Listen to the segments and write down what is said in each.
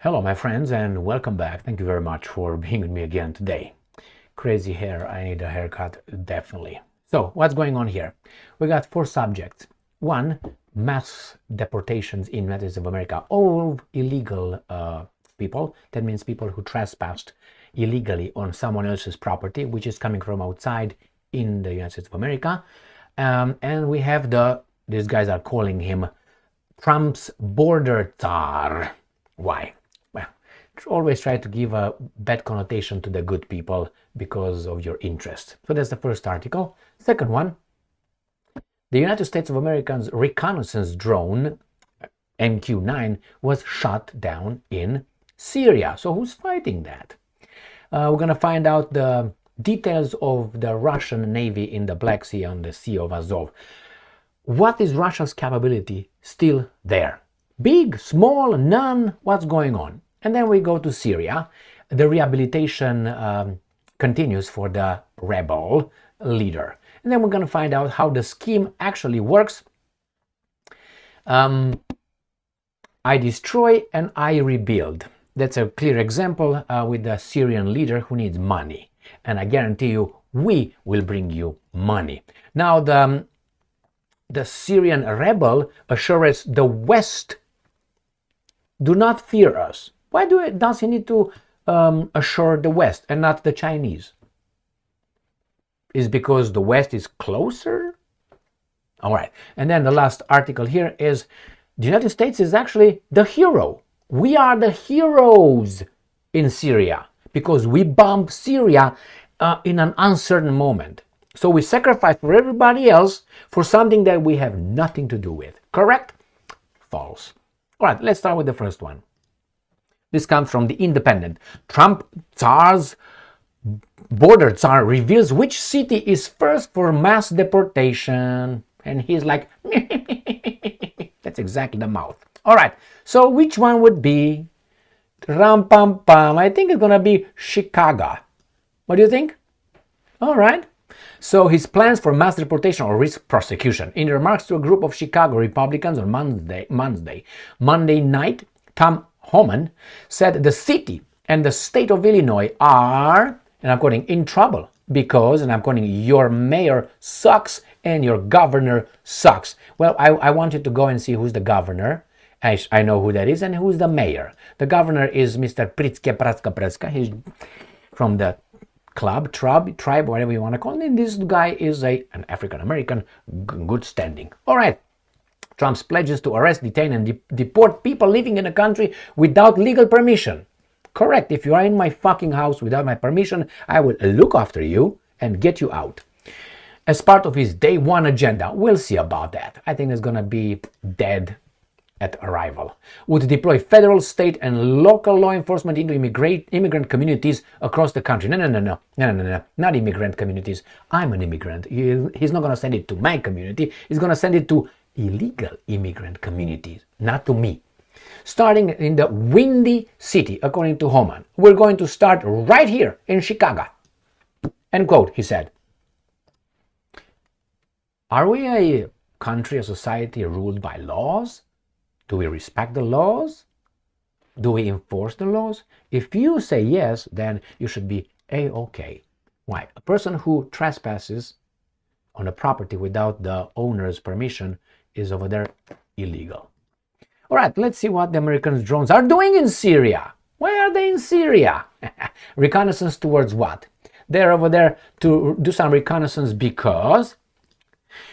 Hello my friends and welcome back. Thank you very much for being with me again today. Crazy hair, I need a haircut definitely. So what's going on here? We got four subjects. One, mass deportations in United States of America. All illegal people. That means people who trespassed illegally on someone else's property, which is coming from outside in the United States of America. And we have these guys are calling him Trump's border czar. Why? Well, always try to give a bad connotation to the good people because of your interest. So that's the first article. Second one, the United States of America's Reconnaissance drone MQ-9 was shot down in Syria. So who's fighting that? We're going to find out the details of the Russian Navy in the Black Sea on the Sea of Azov. What is Russia's capability still there? Big, small, none, what's going on? And then we go to Syria. The rehabilitation continues for the rebel leader. And then we're going to find out how the scheme actually works. I destroy and I rebuild. That's a clear example with the Syrian leader who needs money. And I guarantee you, we will bring you money. Now, the Syrian rebel assures the West, do not fear us. Why does he need to assure the West and not the Chinese? Is because the West is closer? All right. And then the last article here is the United States is actually the hero. We are the heroes in Syria because we bombed Syria in an uncertain moment. So we sacrifice for everybody else for something that we have nothing to do with. Correct? False. All right, let's start with the first one. This comes from The Independent. Trump czar's border czar reveals which city is first for mass deportation. And he's like, that's exactly the mouth. All right, so which one would be? Ram pam pam. I think it's going to be Chicago. What do you think? All right. So his plans for mass deportation or risk prosecution. In remarks to a group of Chicago Republicans on Monday night, Tom Homan said the city and the state of Illinois are, and I'm quoting, in trouble because, and I'm quoting, your mayor sucks and your governor sucks. Well, I want you to go and see who's the governor. I know who that is and who's the mayor. The governor is Mr. Pritzke Praska Preska. He's from the club, tribe, whatever you want to call it. And this guy is an African-American, good standing. All right. Trump's pledges to arrest, detain, and deport people living in a country without legal permission. Correct. If you are in my fucking house without my permission, I will look after you and get you out. As part of his day one agenda, we'll see about that. I think it's going to be dead at arrival. Would deploy federal, state, and local law enforcement into immigrant communities across the country. No, not immigrant communities. I'm an immigrant. He's not going to send it to my community. He's going to send it to illegal immigrant communities, not to me. Starting in the Windy City, according to Homan. We're going to start right here in Chicago. End quote, he said. Are we a country, a society ruled by laws? Do we respect the laws? Do we enforce the laws? If you say yes, then you should be A-okay. Why? A person who trespasses on a property without the owner's permission is over there illegal. All right, let's see what the American drones are doing in Syria. Why are they in Syria? Reconnaissance towards what? They're over there to do some reconnaissance because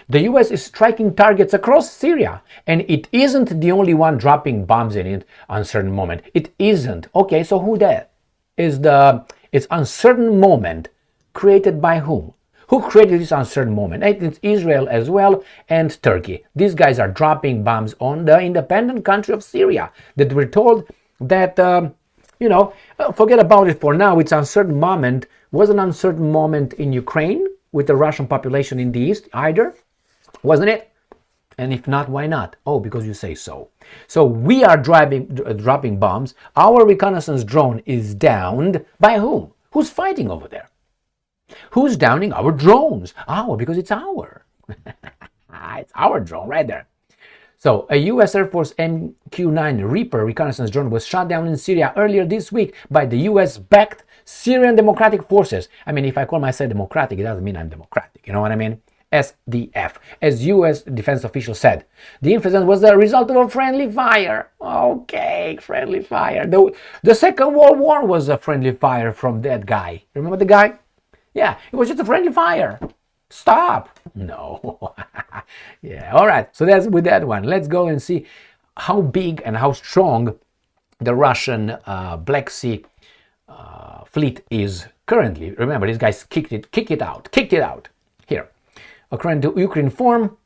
the US is striking targets across Syria, and it isn't the only one dropping bombs in it at a certain moment. It isn't. Okay, so who that? It's uncertain moment created by whom? Who created this uncertain moment? It's Israel as well and Turkey. These guys are dropping bombs on the independent country of Syria that we're told that, forget about it for now. It's an uncertain moment. Was an uncertain moment in Ukraine with the Russian population in the east either? Wasn't it? And if not, why not? Oh, because you say so. So we are dropping bombs. Our reconnaissance drone is downed by whom? Who's fighting over there? Who's downing our drones? Our, because it's our. It's our drone right there. So, a US Air Force MQ-9 Reaper reconnaissance drone was shot down in Syria earlier this week by the US-backed Syrian Democratic Forces. I mean, if I call myself democratic, it doesn't mean I'm democratic. You know what I mean? SDF. As US defense officials said, the incident was the result of a friendly fire. Okay, friendly fire. The Second World War was a friendly fire from that guy. Remember the guy? Yeah, it was just a friendly fire. Stop. No. Yeah, all right. So that's with that one. Let's go and see how big and how strong the Russian Black Sea Fleet is currently. Remember, these guys kicked it out. Here. According to Ukraine Forum,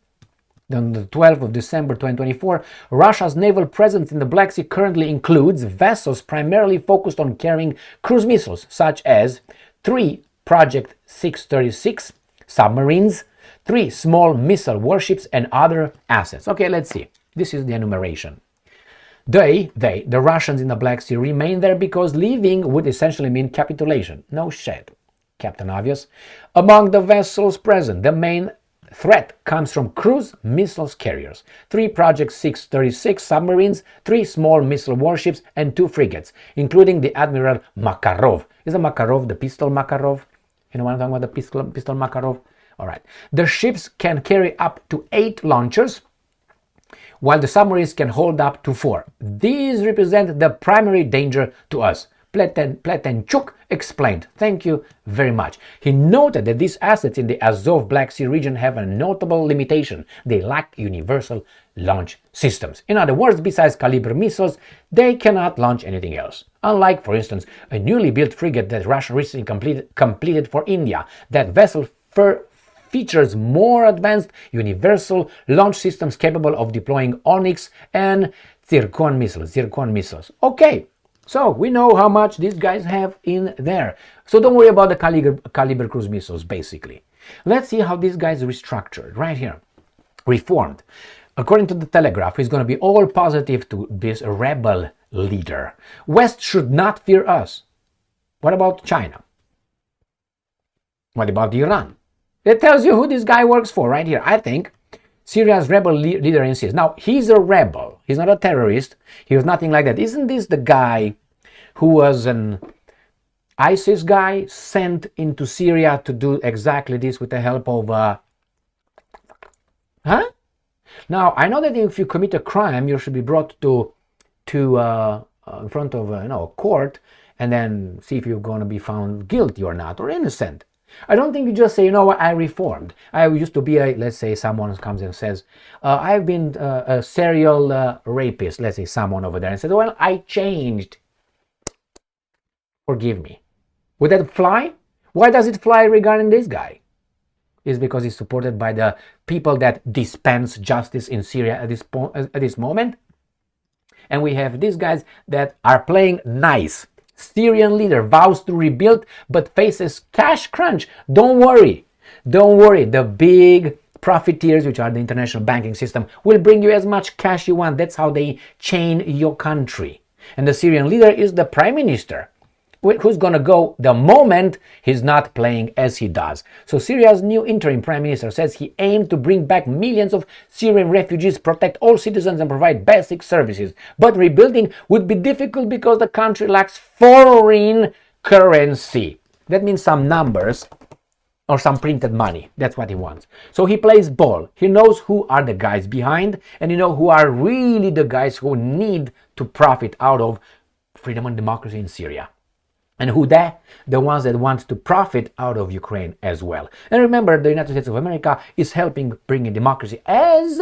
on the 12th of December 2024, Russia's naval presence in the Black Sea currently includes vessels primarily focused on carrying cruise missiles, such as 3 Project 636 submarines, 3 small missile warships, and other assets. Okay, let's see. This is the enumeration. The Russians in the Black Sea remain there because leaving would essentially mean capitulation. No shit, Captain Obvious. Among the vessels present, the main threat comes from cruise missiles carriers, 3 Project 636 submarines, 3 small missile warships, and 2 frigates, including the Admiral Makarov. Is the Makarov the pistol Makarov? You know what I'm talking about, the pistol Makarov? All right. The ships can carry up to 8 launchers, while the submarines can hold up to 4. These represent the primary danger to us, Pletenchuk explained. Thank you very much. He noted that these assets in the Azov Black Sea region have a notable limitation. They lack universal launch systems. In other words, besides Kalibr missiles, they cannot launch anything else. Unlike, for instance, a newly built frigate that Russia recently completed for India. That vessel features more advanced universal launch systems capable of deploying Onyx and Zircon missiles. Okay, so we know how much these guys have in there. So don't worry about the Kalibr cruise missiles, basically. Let's see how these guys restructured right here. Reformed. According to the Telegraph, he's going to be all positive to this rebel leader. West should not fear us. What about China? What about Iran? It tells you who this guy works for right here. I think Syria's rebel leader insists. Now, he's a rebel. He's not a terrorist. He was nothing like that. Isn't this the guy who was an ISIS guy sent into Syria to do exactly this with the help of... Now, I know that if you commit a crime, you should be brought to in front of a court and then see if you're going to be found guilty or not, or innocent. I don't think you just say, you know what, I reformed. I used to be let's say someone comes and says, I've been a serial rapist, let's say someone over there, and says, well, I changed. Forgive me. Would that fly? Why does it fly regarding this guy? It's because he's supported by the people that dispense justice in Syria at this moment. And we have these guys that are playing nice. Syrian leader vows to rebuild but faces cash crunch. Don't worry. The big profiteers, which are the international banking system, will bring you as much cash you want. That's how they chain your country. And the Syrian leader is the prime minister, who's going to go the moment he's not playing as he does. So Syria's new interim prime minister says he aimed to bring back millions of Syrian refugees, protect all citizens, and provide basic services. But rebuilding would be difficult because the country lacks foreign currency. That means some numbers or some printed money. That's what he wants. So he plays ball. He knows who are the guys behind, and who are really the guys who need to profit out of freedom and democracy in Syria. And who the ones that want to profit out of Ukraine as well. And remember, the United States of America is helping bring in democracy as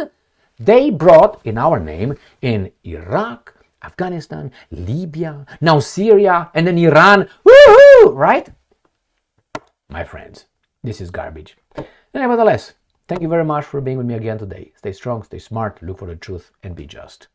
they brought in our name in Iraq, Afghanistan, Libya, now Syria, and then Iran. Woohoo! Right? My friends, this is garbage. Nevertheless, thank you very much for being with me again today. Stay strong, stay smart, look for the truth, and be just.